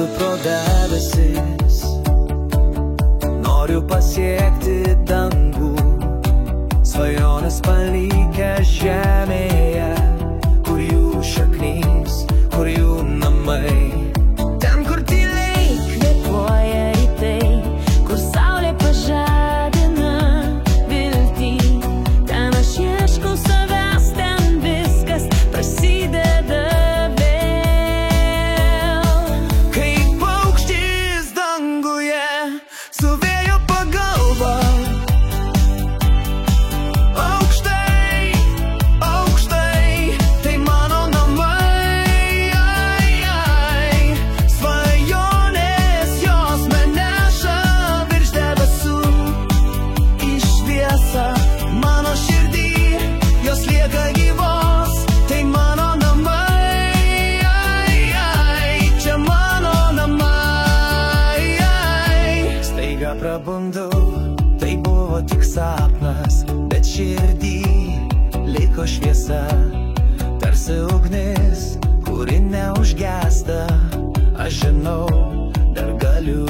skrendu pro debesis, noriu pasiekti dangų, svajonės palikę žemėje, kur jų šaknys, kur jų namai. Ten, kur tyliai kvėpuoja rytai, kur saulė pažadina viltį, ten aš ieškau savęs, ten viskas prasideda vėl. Kaip paukštis danguje, su vėjo pagalba, aukštai, aukštai, tai mano namai. Svajonės jos mane neša virš debesų į šviesą. Mano širdį jos lieka gyvos, tai mano namai. Čia mano namai. Staiga prabundu, tai buvo tik sapnas, bet širdį liko šviesa, tarsi ugnis, kuri neužgęsta. Aš žinau, dar galiu